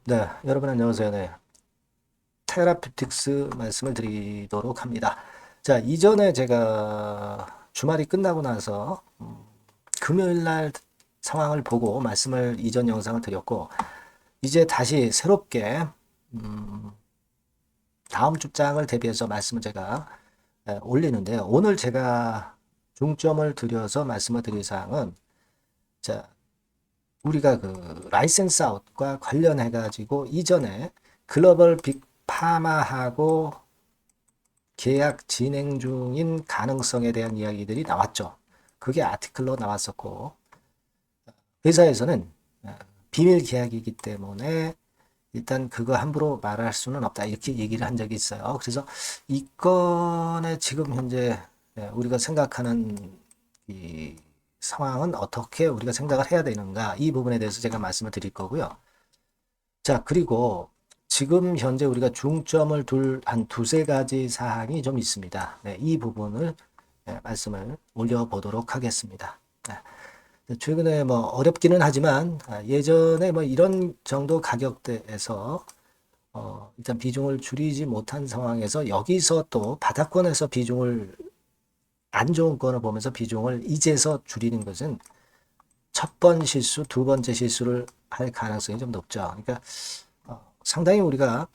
네, 여러분 안녕하세요. 네, 테라피틱스 말씀을 드리도록 합니다. 자, 이전에 제가 주말이 끝나고 나서 금요일 날 상황을 보고 말씀을 이전 영상을 드렸고, 이제 다시 새롭게 다음 주장을 대비해서 말씀을 제가 올리는데요. 오늘 제가 중점을 들여서 말씀을 드릴 사항은, 자, 우리가 그 라이센스 아웃과 관련해 가지고 이전에 글로벌 빅 파마하고 계약 진행 중인 가능성에 대한 이야기들이 나왔죠. 그게 아티클로 나왔었고, 회사에서는 비밀 계약이기 때문에 일단 그거 함부로 말할 수는 없다. 이렇게 얘기를 한 적이 있어요. 그래서 이 건에 지금 현재 우리가 생각하는 이 상황은 어떻게 우리가 생각을 해야 되는가, 이 부분에 대해서 제가 말씀을 드릴 거고요. 자, 그리고 지금 현재 우리가 중점을 둘 한 두세 가지 사항이 좀 있습니다. 네, 이 부분을 말씀을 올려보도록 하겠습니다. 네, 최근에 뭐 어렵기는 하지만 예전에 뭐 이런 정도 가격대에서 일단 비중을 줄이지 못한 상황에서 여기서 또 바닥권에서 비중을 안 좋은 거를 보면서 비중을 이제서 줄이는 것은 첫 번 실수, 두 번째 실수를 할 가능성이 좀 높죠. 그러니까 상당히 우리가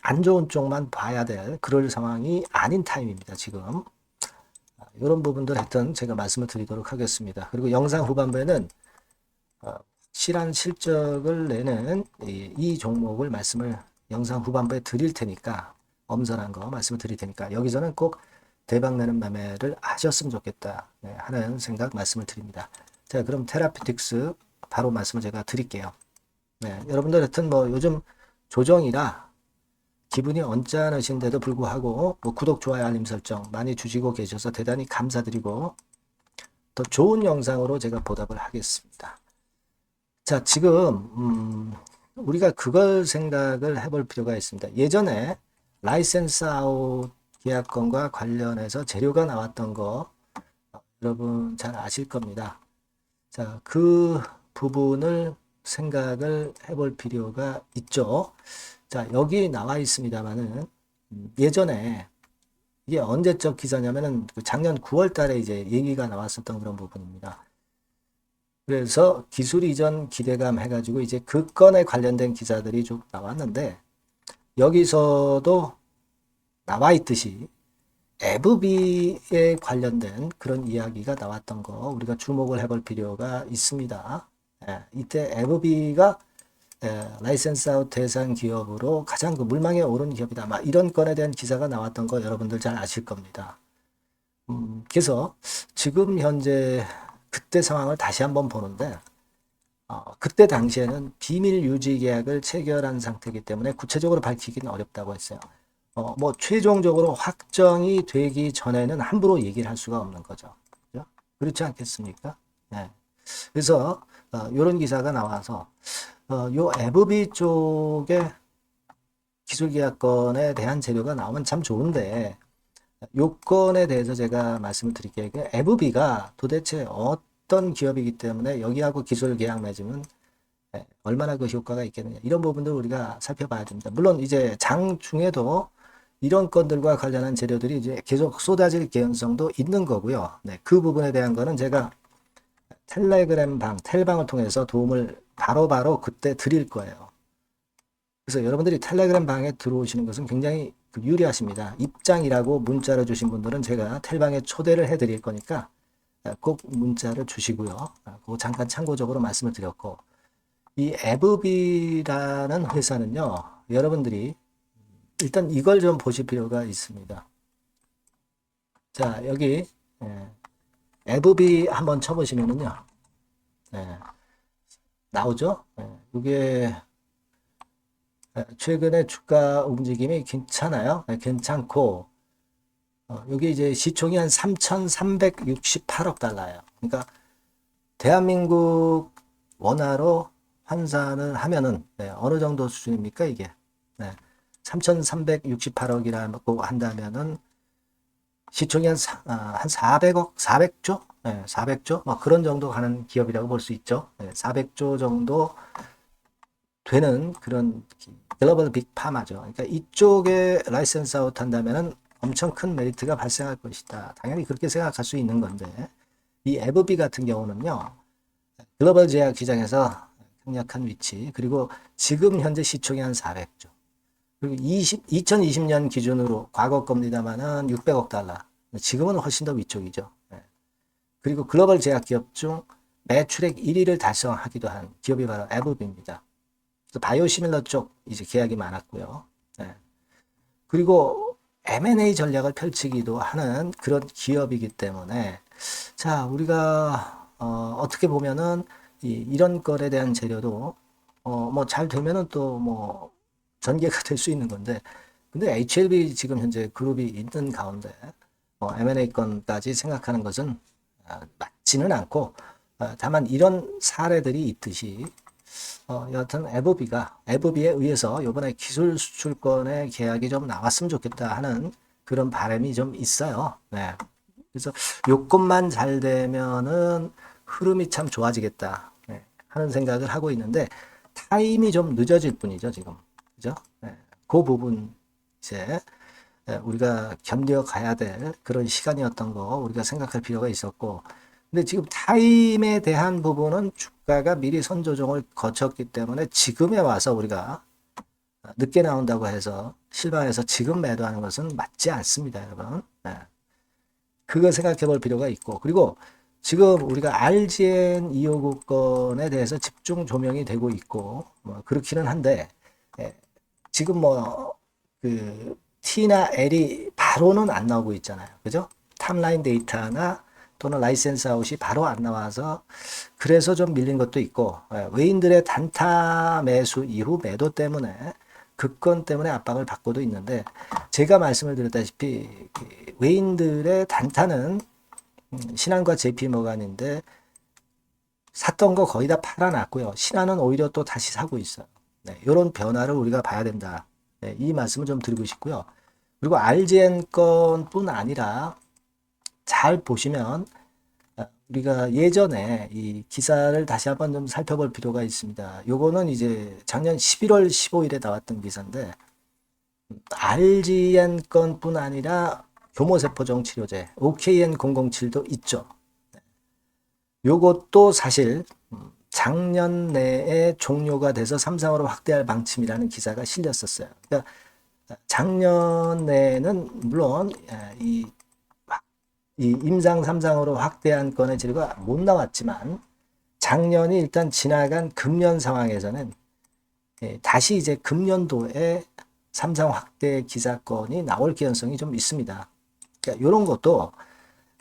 안 좋은 쪽만 봐야 될 그럴 상황이 아닌 타임입니다. 지금 이런 부분들 하여튼 제가 말씀을 드리도록 하겠습니다. 그리고 영상 후반부에는 실한 실적을 내는 이 종목을 말씀을 영상 후반부에 드릴 테니까, 엄선한 거 말씀을 드릴 테니까 여기서는 꼭 대박 내는 매매를 하셨으면 좋겠다 하는 생각 말씀을 드립니다. 자, 그럼 테라피틱스 바로 말씀을 제가 드릴게요. 네, 여러분들 하여튼 뭐 요즘 조정이라 기분이 언짢으신데도 불구하고 뭐 구독, 좋아요, 알림 설정 많이 주시고 계셔서 대단히 감사드리고, 더 좋은 영상으로 제가 보답을 하겠습니다. 자, 지금 우리가 그걸 생각을 해볼 필요가 있습니다. 예전에 라이센스 아웃 계약건과 관련해서 재료가 나왔던 거 여러분 잘 아실 겁니다. 자, 그 부분을 생각을 해볼 필요가 있죠. 자, 여기 나와 있습니다만은 예전에 이게 언제적 기사냐면은 그 작년 9월 달에 이제 얘기가 나왔었던 그런 부분입니다. 그래서 기술 이전 기대감 해가지고 이제 그 건에 관련된 기사들이 쭉 나왔는데, 여기서도 나와 있듯이 FB에 관련된 그런 이야기가 나왔던 거 우리가 주목을 해볼 필요가 있습니다. 이때 FB가 라이센스 아웃 대상 기업으로 가장 그 물망에 오른 기업이다. 막 이런 건에 대한 기사가 나왔던 거 여러분들 잘 아실 겁니다. 그래서 지금 현재 그때 상황을 다시 한번 보는데, 그때 당시에는 비밀 유지 계약을 체결한 상태이기 때문에 구체적으로 밝히기는 어렵다고 했어요. 뭐 최종적으로 확정이 되기 전에는 함부로 얘기를 할 수가 없는 거죠. 그죠? 그렇지 않겠습니까? 네. 그래서 이런 기사가 나와서 요 FB 쪽에 기술계약건에 대한 재료가 나오면 참 좋은데, 요건에 대해서 제가 말씀을 드릴게요. FB가 도대체 어떤 기업이기 때문에 여기하고 기술 계약 맺으면 얼마나 그 효과가 있겠느냐, 이런 부분들 우리가 살펴봐야 됩니다. 물론 이제 장 중에도 이런 건들과 관련한 재료들이 이제 계속 쏟아질 개연성도 있는 거고요. 네, 그 부분에 대한 거는 제가 텔레그램 방, 텔방을 통해서 도움을 바로바로 그때 드릴 거예요. 그래서 여러분들이 텔레그램 방에 들어오시는 것은 굉장히 유리하십니다. 입장이라고 문자를 주신 분들은 제가 텔방에 초대를 해드릴 거니까 꼭 문자를 주시고요. 그거 잠깐 참고적으로 말씀을 드렸고, 이 에브비라는 회사는요, 여러분들이 일단 이걸 좀 보실 필요가 있습니다. 자, 여기 에브비 한번 쳐보시면은요, 나오죠? 이게 최근에 주가 움직임이 괜찮아요. 괜찮고, 여기 이제 시총이 한 3,368억 달러예요. 그러니까 대한민국 원화로 환산을 하면은 어느 정도 수준입니까, 이게? 3,368억이라고 한다면은 시총이 한 400억, 400조? 400조? 뭐 그런 정도 가는 기업이라고 볼 수 있죠. 400조 정도 되는 그런 글로벌 빅 파마죠. 그러니까 이쪽에 라이센스 아웃 한다면은 엄청 큰 메리트가 발생할 것이다. 당연히 그렇게 생각할 수 있는 건데, 이 에브비 같은 경우는요, 글로벌 제약 시장에서 강력한 위치, 그리고 지금 현재 시총이 한 400조. 그리고 2020년 기준으로 과거 겁니다만은 600억 달러. 지금은 훨씬 더 위쪽이죠. 네. 그리고 글로벌 제약 기업 중 매출액 1위를 달성하기도 한 기업이 바로 에브비입니다. 바이오시밀러 쪽 이제 계약이 많았고요. 네. 그리고 M&A 전략을 펼치기도 하는 그런 기업이기 때문에 자 우리가 어떻게 보면은 이런 것에 대한 재료도 뭐 잘 되면은 또 뭐 전개가 될 수 있는 건데 근데 HLB 지금 현재 그룹이 있는 가운데 M&A 건까지 생각하는 것은 맞지는 않고 다만 이런 사례들이 있듯이 여하튼 에브비에 의해서 이번에 기술 수출권의 계약이 좀 나왔으면 좋겠다 하는 그런 바람이 좀 있어요. 네. 그래서 요것만 잘 되면은 흐름이 참 좋아지겠다 하는 생각을 하고 있는데 타임이 좀 늦어질 뿐이죠 지금. 그죠? 그 부분 이제 우리가 견뎌가야 될 그런 시간이었던 거 우리가 생각할 필요가 있었고 근데 지금 타임에 대한 부분은 주가가 미리 선조정을 거쳤기 때문에 지금에 와서 우리가 늦게 나온다고 해서 실망해서 지금 매도하는 것은 맞지 않습니다, 여러분. 그거 생각해 볼 필요가 있고 그리고 지금 우리가 RGN 259건에 대해서 집중 조명이 되고 있고 뭐 그렇기는 한데 지금 그 T나 L이 바로는 안 나오고 있잖아요. 그죠? 탑라인 데이터나 또는 라이센스 아웃이 바로 안 나와서 그래서 좀 밀린 것도 있고 외인들의 단타 매수 이후 매도 때문에 그 건 때문에 압박을 받고도 있는데 제가 말씀을 드렸다시피 외인들의 단타는 신한과 JP모간인데 샀던 거 거의 다 팔아놨고요. 신한은 오히려 또 다시 사고 있어요. 이런 변화를 우리가 봐야 된다. 이 말씀을 좀 드리고 싶고요. 그리고 RGN 건뿐 아니라 잘 보시면 우리가 예전에 이 기사를 다시 한번 좀 살펴볼 필요가 있습니다. 요거는 이제 작년 11월 15일에 나왔던 기사인데 RGN 건뿐 아니라 교모세포종 치료제 OKN007도 있죠. 요것도 사실 작년 내에 종료가 돼서 삼상으로 확대할 방침이라는 기사가 실렸었어요. 그러니까 작년 내에는 물론 이 임상 3상으로 확대한 건의 재료가 못 나왔지만 작년이 일단 지나간 금년 상황에서는 다시 이제 금년도에 3상 확대 기사건이 나올 가능성이 좀 있습니다. 그러니까 이런 것도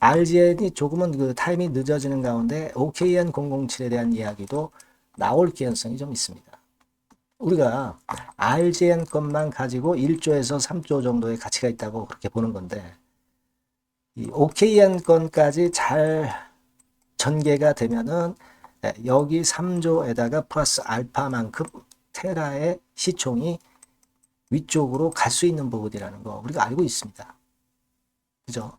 RGN이 조금은 그 타임이 늦어지는 가운데 OKN007에 대한 이야기도 나올 가능성이 좀 있습니다. 우리가 RGN 것만 가지고 1조에서 3조 정도의 가치가 있다고 그렇게 보는 건데 이 OKN 건까지 잘 전개가 되면은 여기 3조에다가 플러스 알파만큼 테라의 시총이 위쪽으로 갈 수 있는 부분이라는 거 우리가 알고 있습니다. 그죠?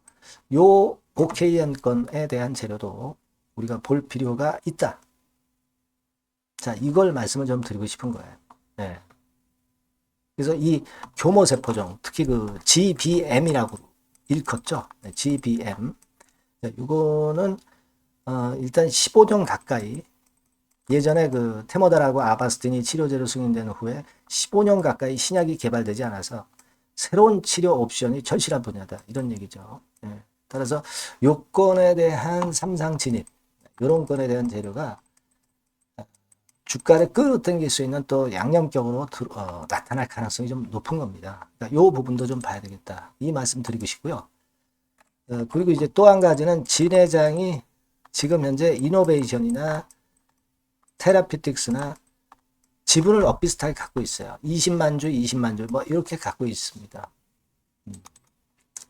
요 OKN 건에 대한 재료도 우리가 볼 필요가 있다. 자, 이걸 말씀을 좀 드리고 싶은 거예요. 네. 그래서 이 교모세포종, 특히 그 GBM이라고 일컫죠. 네, GBM. 이거는 일단 15년 가까이 예전에 그 테모달하고 아바스틴이 치료제로 승인된 후에 15년 가까이 신약이 개발되지 않아서 새로운 치료 옵션이 절실한 분야다. 이런 얘기죠. 네. 따라서 요건에 대한 삼상 진입, 이런 건에 대한 재료가 주가를 끌어당길 수 있는 또 양념격으로 나타날 가능성이 좀 높은 겁니다. 그러니까 이 부분도 좀 봐야 되겠다. 이 말씀 드리고 싶고요. 그리고 이제 또 한 가지는 진 회장이 지금 현재 이노베이션이나 테라피틱스나 지분을 엇비슷하게 갖고 있어요. 20만 주, 20만 주, 뭐 이렇게 갖고 있습니다.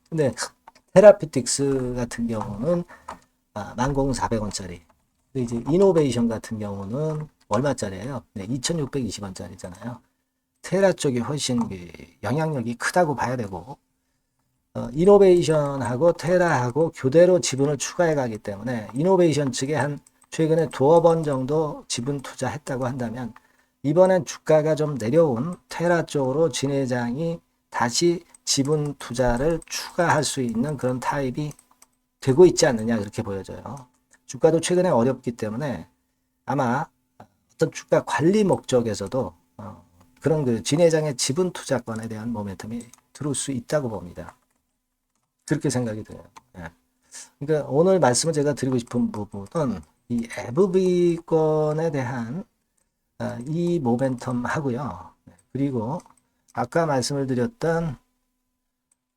근데 테라피틱스 같은 경우는 10,400원짜리. 이제 이노베이션 같은 경우는 얼마짜리예요? 네, 2,620원짜리잖아요. 테라 쪽이 훨씬 영향력이 크다고 봐야 되고 이노베이션하고 테라하고 교대로 지분을 추가해 가기 때문에 이노베이션 측에 한 최근에 2억 원 정도 지분 투자했다고 한다면 이번엔 주가가 좀 내려온 테라 쪽으로 진 회장이 다시 지분 투자를 추가할 수 있는 그런 타입이 되고 있지 않느냐 그렇게 보여져요. 주가도 최근에 어렵기 때문에 아마 어떤 주가 관리 목적에서도 그런 그 진 회장의 지분 투자권에 대한 모멘텀이 들어올 수 있다고 봅니다. 그렇게 생각이 돼요. 예. 그러니까 오늘 말씀을 제가 드리고 싶은 부분은 이 FB권에 대한 이 모멘텀 하고요. 그리고 아까 말씀을 드렸던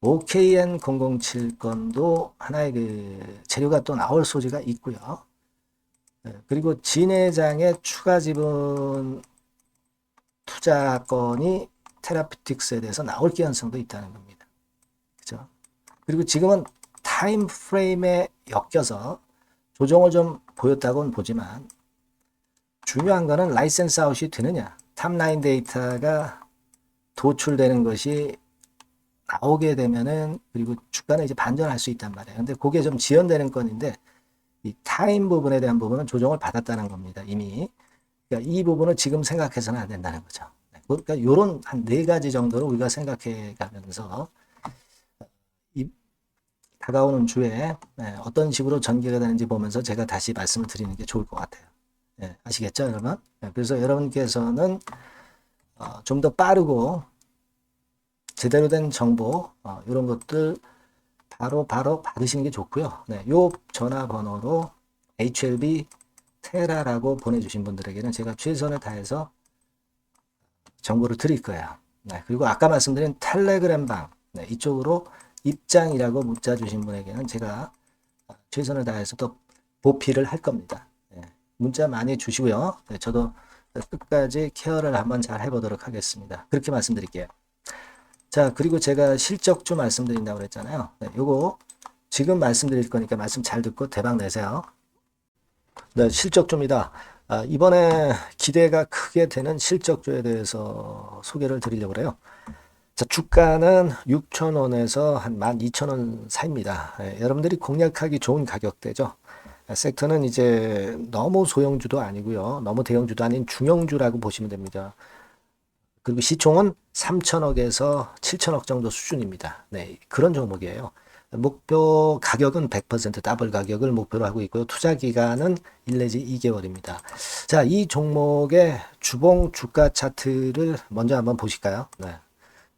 OKN007건도 하나의 그 재료가 또 나올 소지가 있고요. 그리고 진 회장의 추가 지분 투자건이 테라피틱스에 대해서 나올 가능성도 있다는 겁니다. 그죠? 그리고 지금은 타임 프레임에 엮여서 조정을 좀 보였다고는 보지만 중요한 거는 라이센스 아웃이 되느냐. 탑라인 데이터가 도출되는 것이 나오게 되면은 그리고 주가는 이제 반전할 수 있단 말이에요. 근데 그게 좀 지연되는 건인데 이 타임 부분에 대한 부분은 조정을 받았다는 겁니다. 이미. 그러니까 이 부분을 지금 생각해서는 안 된다는 거죠. 그러니까 이런 한 4가지 정도로 우리가 생각해 가면서 이 다가오는 주에 어떤 식으로 전개가 되는지 보면서 제가 다시 말씀을 드리는 게 좋을 것 같아요. 아시겠죠, 여러분? 그래서 여러분께서는 좀 더 빠르고 제대로 된 정보 이런 것들 바로 받으시는 게 좋고요. 요 전화번호로 HLB 테라라고 보내주신 분들에게는 제가 최선을 다해서 정보를 드릴 거예요. 그리고 아까 말씀드린 텔레그램 방 이쪽으로 입장이라고 문자 주신 분에게는 제가 최선을 다해서 또 보필을 할 겁니다. 문자 많이 주시고요. 저도 끝까지 케어를 한번 잘 해보도록 하겠습니다. 그렇게 말씀드릴게요. 자, 그리고 제가 실적주 말씀드린다고 그랬잖아요. 요거 지금 말씀드릴 거니까 말씀 잘 듣고 대박 내세요. 네, 실적주입니다. 이번에 기대가 크게 되는 실적주에 대해서 소개를 드리려고 그래요. 자, 주가는 6,000원에서 한 12,000원 사이입니다. 여러분들이 공략하기 좋은 가격대죠. 섹터는 이제 너무 소형주도 아니고요. 너무 대형주도 아닌 중형주라고 보시면 됩니다. 그리고 시총은 3천억에서 7천억 정도 수준입니다. 그런 종목이에요. 목표 가격은 100% 더블 가격을 목표로 하고 있고요. 투자 기간은 1 내지 2개월입니다. 자, 이 종목의 주봉 주가 차트를 먼저 한번 보실까요?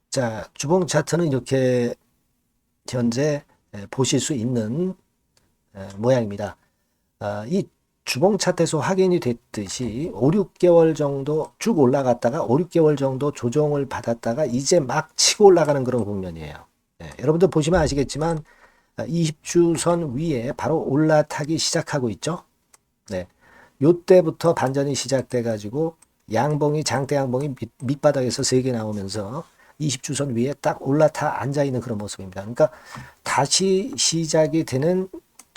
자, 주봉 차트는 이렇게 현재 보실 수 있는 모양입니다. 이 주봉 차트에서 확인이 됐듯이 5, 6개월 정도 쭉 올라갔다가 5, 6개월 정도 조정을 받았다가 이제 막 치고 올라가는 그런 국면이에요. 여러분들 보시면 아시겠지만 20주선 위에 바로 올라타기 시작하고 있죠. 요때부터 반전이 시작돼 가지고 양봉이 장대 양봉이 밑바닥에서 3개 나오면서 20주선 위에 딱 올라타 앉아 있는 그런 모습입니다. 그러니까 다시 시작이 되는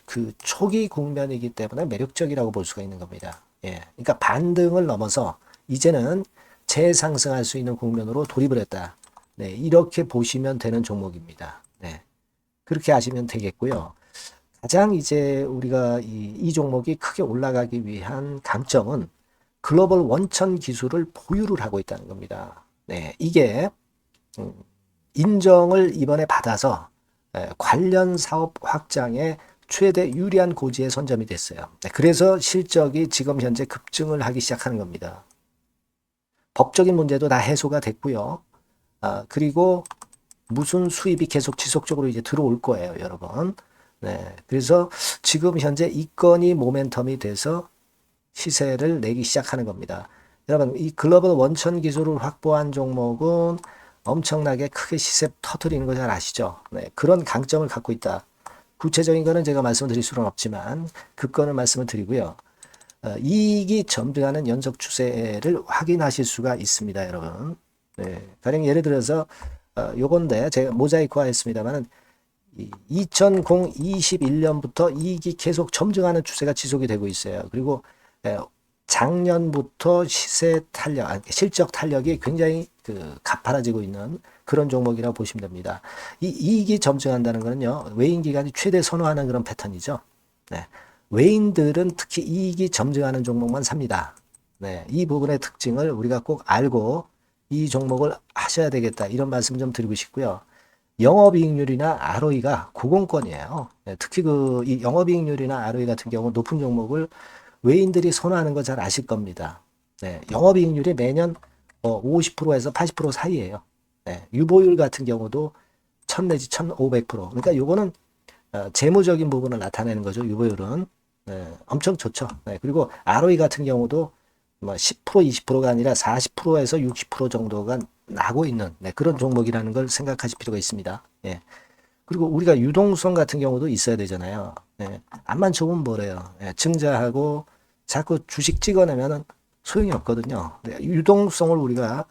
그 초기 국면이기 때문에 매력적이라고 볼 수가 있는 겁니다. 그러니까 반등을 넘어서 이제는 재상승할 수 있는 국면으로 돌입을 했다. 이렇게 보시면 되는 종목입니다. 그렇게 하시면 되겠고요. 가장 이제 우리가 이 종목이 크게 올라가기 위한 강점은 글로벌 원천 기술을 보유를 하고 있다는 겁니다. 이게 인정을 이번에 받아서 관련 사업 확장에 최대 유리한 고지에 선점이 됐어요. 그래서 실적이 지금 현재 급증을 하기 시작하는 겁니다. 법적인 문제도 다 해소가 됐고요. 그리고 무슨 수입이 계속 지속적으로 이제 들어올 거예요, 여러분. 그래서 지금 현재 이 건이 모멘텀이 돼서 시세를 내기 시작하는 겁니다. 여러분, 이 글로벌 원천 기술을 확보한 종목은 엄청나게 크게 시세 터뜨리는 거 잘 아시죠? 그런 강점을 갖고 있다. 구체적인 거는 제가 말씀드릴 수는 없지만 그 건을 말씀을 드리고요. 이익이 점등하는 연속 추세를 확인하실 수가 있습니다, 여러분. 가령 예를 들어서 요건데 제가 모자이크화 했습니다만은 2021년부터 이익이 계속 점증하는 추세가 지속이 되고 있어요. 그리고 작년부터 시세 탄력, 실적 탄력이 굉장히 가파라지고 있는 그런 종목이라고 보시면 됩니다. 이 이익이 점증한다는 거는요, 외인 기관이 최대 선호하는 그런 패턴이죠. 외인들은 특히 이익이 점증하는 종목만 삽니다. 네, 이 부분의 특징을 우리가 꼭 알고 이 종목을 하셔야 되겠다. 이런 말씀 좀 드리고 싶고요. 영업이익률이나 ROE가 고공권이에요. 네, 특히 이 영업이익률이나 ROE 같은 경우 높은 종목을 외인들이 선호하는 거 잘 아실 겁니다. 네, 영업이익률이 매년 50%에서 80% 사이에요. 네, 유보율 같은 경우도 1000 내지 1500%. 그러니까 요거는 재무적인 부분을 나타내는 거죠. 유보율은. 네, 엄청 좋죠. 네, 그리고 ROE 같은 경우도 뭐 10%, 20%가 아니라 40%에서 60% 정도가 나고 있는 그런 종목이라는 걸 생각하실 필요가 있습니다. 예. 그리고 우리가 유동성 같은 경우도 있어야 되잖아요. 예. 암만 좋으면 뭐래요. 예. 증자하고 자꾸 주식 찍어내면은 소용이 없거든요. 네. 유동성을 우리가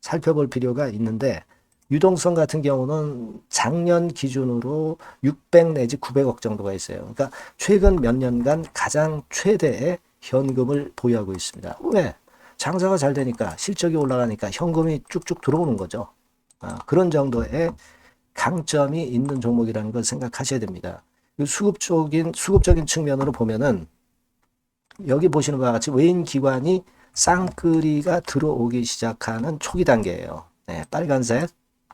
살펴볼 필요가 있는데 유동성 같은 경우는 작년 기준으로 600 내지 900억 정도가 있어요. 그러니까 최근 몇 년간 가장 최대의 현금을 보유하고 있습니다. 왜? 장사가 잘 되니까 실적이 올라가니까 현금이 쭉쭉 들어오는 거죠. 그런 정도의 강점이 있는 종목이라는 걸 생각하셔야 됩니다. 수급적인 측면으로 보면은 여기 보시는 바와 같이 외인 기관이 쌍끌이가 들어오기 시작하는 초기 단계예요. 네, 빨간색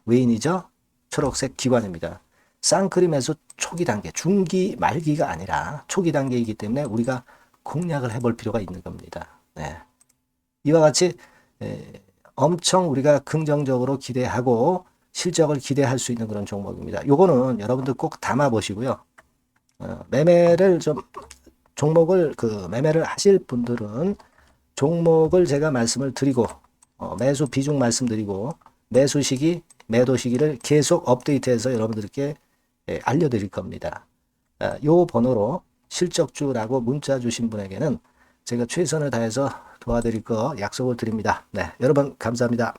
외인이죠. 초록색 기관입니다. 쌍끌이 매수 초기 단계, 중기 말기가 아니라 초기 단계이기 때문에 우리가 공략을 해볼 필요가 있는 겁니다. 네. 이와 같이 엄청 우리가 긍정적으로 기대하고 실적을 기대할 수 있는 그런 종목입니다. 요거는 여러분들 꼭 담아 보시고요. 매매를 좀 종목을 매매를 하실 분들은 종목을 제가 말씀을 드리고 매수 비중 말씀드리고 매수 시기, 매도 시기를 계속 업데이트해서 여러분들께 알려드릴 겁니다. 요 번호로 실적주라고 문자 주신 분에게는 제가 최선을 다해서 도와드릴 거 약속을 드립니다. 네, 여러분 감사합니다.